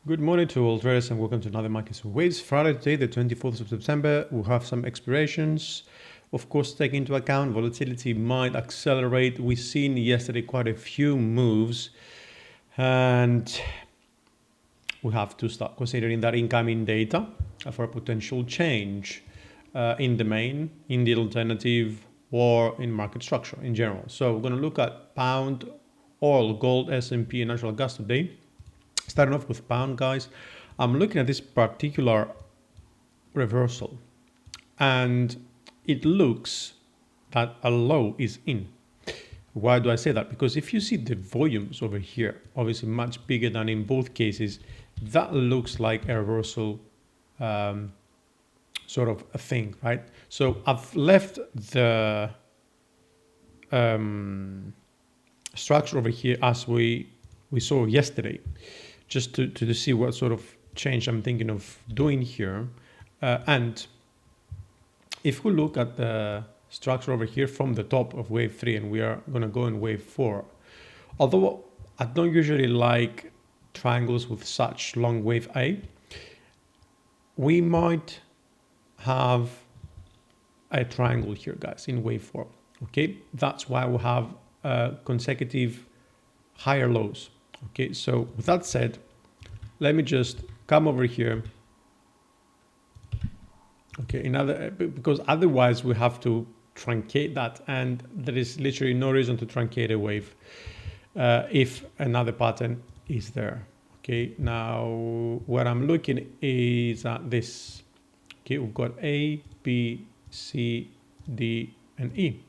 Good morning to all traders and welcome to another market waves. Friday today, the 24th of September, we'll have some expirations. Of course, take into account volatility might accelerate. We've seen yesterday quite a few moves and we have to start considering that incoming data for a potential change in the main, in the alternative, or in market structure in general. So we're going to look at pound, oil, gold, S&P, and natural gas today. Starting off with pound, guys, I'm looking at this particular reversal and it looks that a low is in. Why do I say that? Because if you see the volumes over here, obviously much bigger than in both cases, that looks like a reversal sort of a thing, right? So I've left the structure over here as we saw yesterday, just to see what sort of change I'm thinking of doing here. And if we look at the structure over here from the top of wave 3, and we are going to go in wave 4, although I don't usually like triangles with such long wave A, we might have a triangle here, guys, in wave 4. Okay, that's why we have consecutive higher lows. Okay, so with that said, let me just come over here. Okay, because otherwise we have to truncate that, and there is literally no reason to truncate a wave if another pattern is there. Okay, now what I'm looking is at this. Okay, we've got A, B, C, D, and E.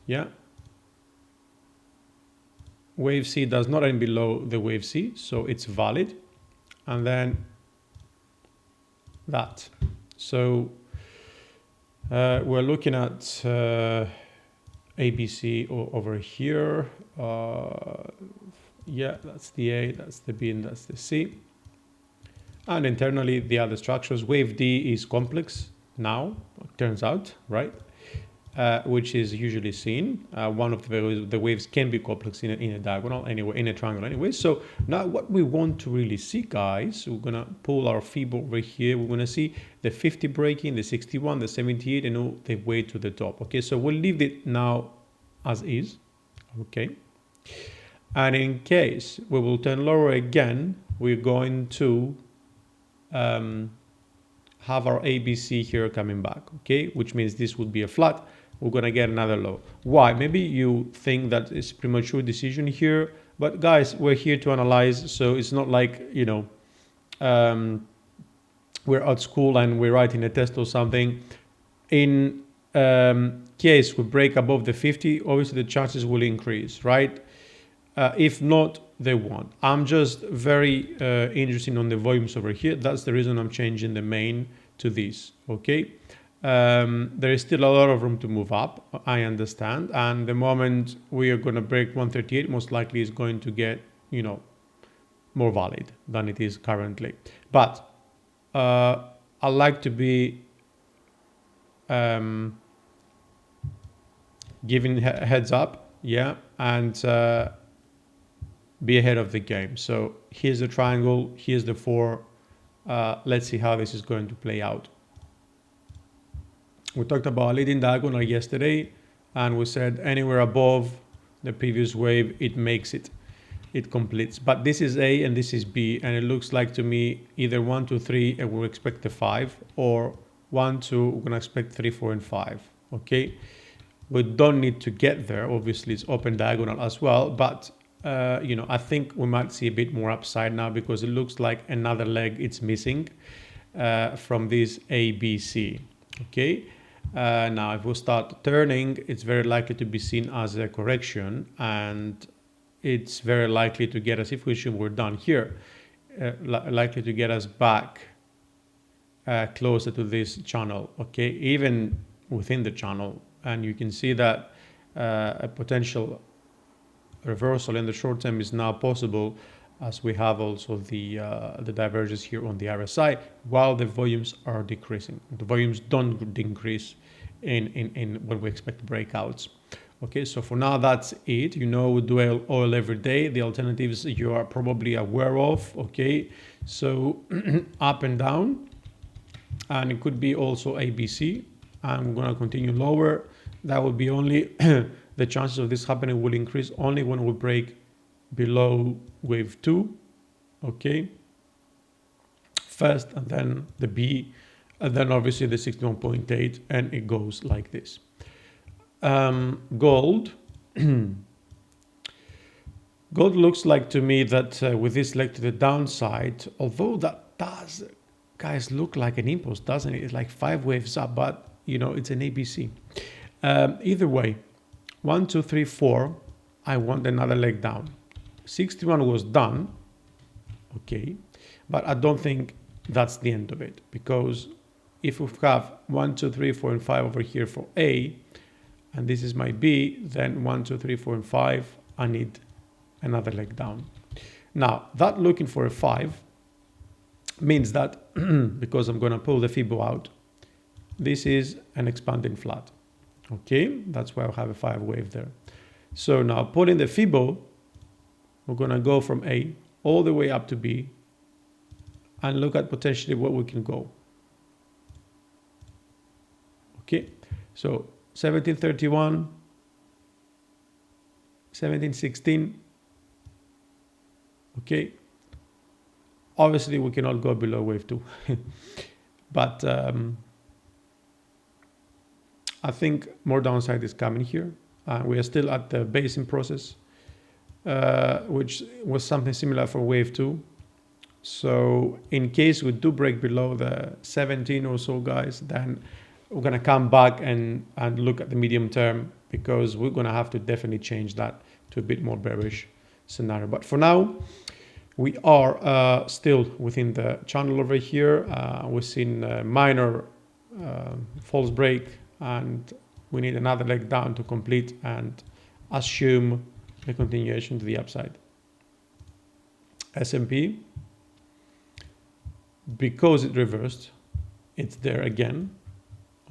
Yeah. Wave C does not end below the wave C, so it's valid. And then that. So we're looking at ABC over here. Yeah, that's the A, that's the B, and that's the C. And internally, the other structures. Wave D is complex now, it turns out, right? Which is usually seen. One of the waves can be complex in a diagonal anyway, in a triangle anyway. So now what we want to really see, guys, we're gonna pull our fib over here. We're gonna see the 50 breaking, the 61, the 78, and all the way to the top. Okay, so we'll leave it now as is. Okay, and in case we will turn lower again, we're going to have our ABC here coming back. Okay, which means this would be a flat. We're going to get another low. Why? Maybe you think that it's premature decision here, but guys, we're here to analyze. So it's not like, you know, we're at school and we're writing a test or something. In case we break above the 50, obviously the chances will increase, right? If not, they won't. I'm just very interested on the volumes over here. That's the reason I'm changing the main to this, okay? There is still a lot of room to move up, I understand, and the moment we are going to break 138, most likely is going to get, you know, more valid than it is currently. But I like to be giving heads up, yeah, and be ahead of the game. So here's the triangle, here's the 4. Let's see how this is going to play out. We talked about a leading diagonal yesterday, and we said anywhere above the previous wave, it makes it, it completes. But this is A and this is B, and it looks like to me either 1, 2, 3, and we'll expect the 5, or 1, 2, we're gonna expect 3, 4, and 5. Okay, we don't need to get there. Obviously, it's open diagonal as well, but you know, I think we might see a bit more upside now because it looks like another leg it's missing from this ABC. Okay. Now, if we start turning, it's very likely to be seen as a correction, and it's very likely to get us, if we assume we're done here, likely to get us back closer to this channel, okay, even within the channel. And you can see that a potential reversal in the short term is now possible, as we have also the divergence here on the RSI, while the volumes are decreasing. The volumes don't decrease in when we expect breakouts. Okay, so for now, that's it. You know, we do oil every day. The alternatives you are probably aware of. Okay, so up and down, and it could be also ABC. I'm going to continue lower. That will be only the chances of this happening will increase only when we break below wave 2. Okay, first, and then the B, and then obviously the 61.8, and it goes like this. Gold. Gold looks like to me that with this leg to the downside, although that does, guys, look like an impulse, doesn't it? It's like 5 waves up, but you know, it's an ABC. Either way, 1, 2, 3, 4, I want another leg down. 61 was done, okay, but I don't think that's the end of it, because if we have 1, 2, 3, 4, and 5 over here for A, and this is my B, then 1, 2, 3, 4, and 5, I need another leg down. Now, that looking for a 5 means that, because I'm going to pull the Fibo out, this is an expanding flat. Okay, that's why I have a 5 wave there. So now pulling the Fibo, we're going to go from A all the way up to B and look at potentially what we can go. Okay, so 1731, 1716. Okay, obviously we cannot go below wave 2, but I think more downside is coming here. We are still at the basing process, which was something similar for wave 2. So in case we do break below the 17 or so, guys, then we're going to come back and look at the medium term, because we're going to have to definitely change that to a bit more bearish scenario. But for now, we are still within the channel over here. We've seen a minor false break, and we need another leg down to complete and assume a continuation to the upside. S&P, because it reversed, it's there again.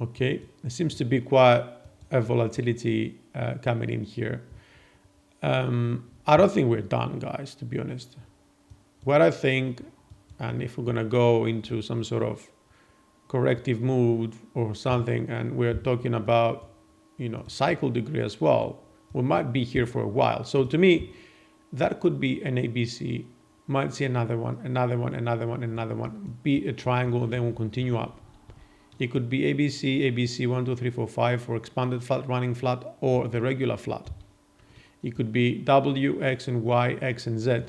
Okay, there seems to be quite a volatility coming in here. I don't think we're done, guys, to be honest. What I think, and if we're gonna go into some sort of corrective mood or something, and we're talking about, you know, cycle degree as well, we might be here for a while. So to me, that could be an ABC, might see another one, another one, another one, another one, be a triangle, then we'll continue up. It could be ABC, ABC 1, 2, 3, 4, 5 for expanded flat, running flat, or the regular flat. It could be W, X, and Y, X, and Z.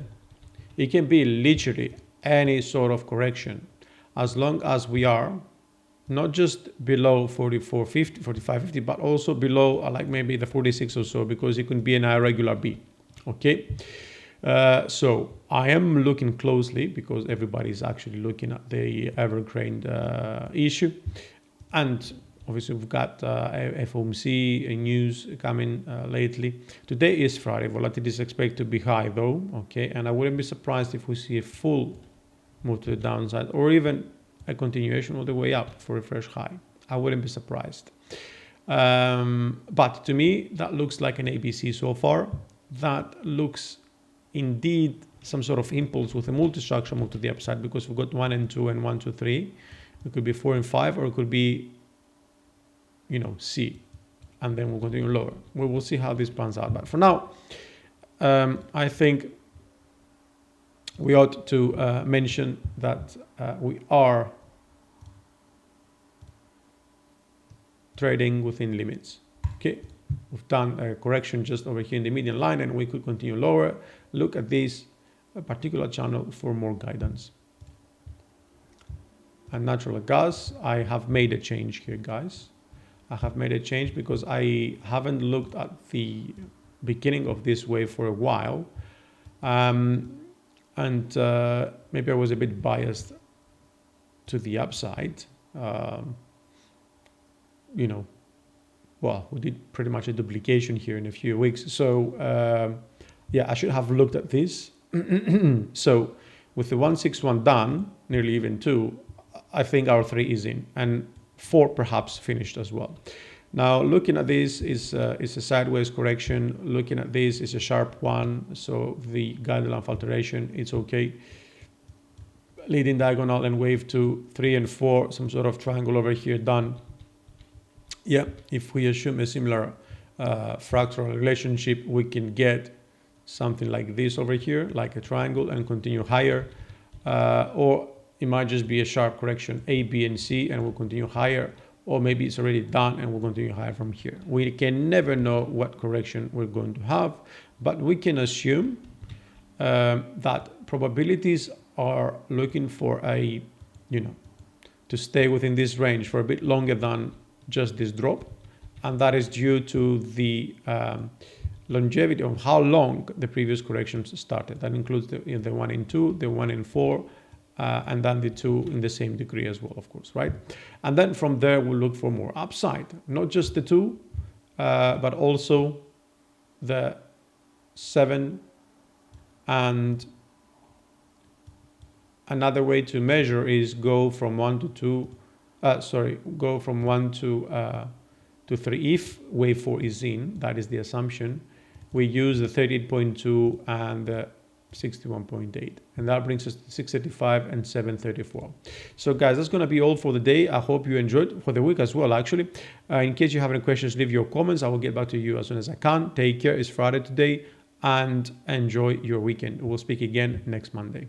It can be literally any sort of correction, as long as we are not just below 44.50, 45.50, but also below like maybe the 46 or so, because it can be an irregular B. Okay, so I am looking closely, because everybody's actually looking at the evergreen issue, and obviously we've got FOMC news coming lately. Today is Friday. Volatility is expected to be high though. Okay, and I wouldn't be surprised if we see a full move to the downside, or even a continuation all the way up for a fresh high. I wouldn't be surprised. But to me, that looks like an ABC so far. That looks indeed some sort of impulse with a multi-structure move to the upside, because we've got 1 and 2 and 1, 2, 3. It could be 4 and 5, or it could be, you know, C, and then we'll continue lower. We will see how this pans out. But for now, I think we ought to mention that we are trading within limits. Okay, we've done a correction just over here in the median line, and we could continue lower. Look at this particular channel for more guidance. And natural gas, I have made a change here, guys. I have made a change because I haven't looked at the beginning of this wave for a while. And maybe I was a bit biased to the upside. You know, well, we did pretty much a duplication here in a few weeks. So yeah, I should have looked at this. So with the 161 done, nearly even 2, I think our 3 is in, and 4 perhaps finished as well. Now, looking at this is a sideways correction. Looking at this is a sharp one. So the guideline of alteration, it's okay. Leading diagonal and wave 2, 3, and 4, some sort of triangle over here done. Yeah, if we assume a similar fractal relationship, we can get something like this over here, like a triangle, and continue higher. Or it might just be a sharp correction, A, B, and C, and we'll continue higher. Or maybe it's already done and we'll continue higher from here. We can never know what correction we're going to have, but we can assume that probabilities are looking for a, to stay within this range for a bit longer than just this drop. And that is due to the longevity of how long the previous corrections started. That includes the 1 in 2, the 1 in 4, and then the 2 in the same degree as well, of course, right? And then from there, we'll look for more upside, not just the 2, but also the 7. And another way to measure is go from 1 to 2, go from 1 to 3. If wave 4 is in, that is the assumption, we use the 38.2 and the 61.8, and that brings us to 635 and 734. So guys, that's going to be all for the day. I hope you enjoyed, for the week as well, actually. In case you have any questions, leave your comments. I will get back to you as soon as I can. Take care. It's Friday today, and enjoy your weekend. We'll speak again next Monday.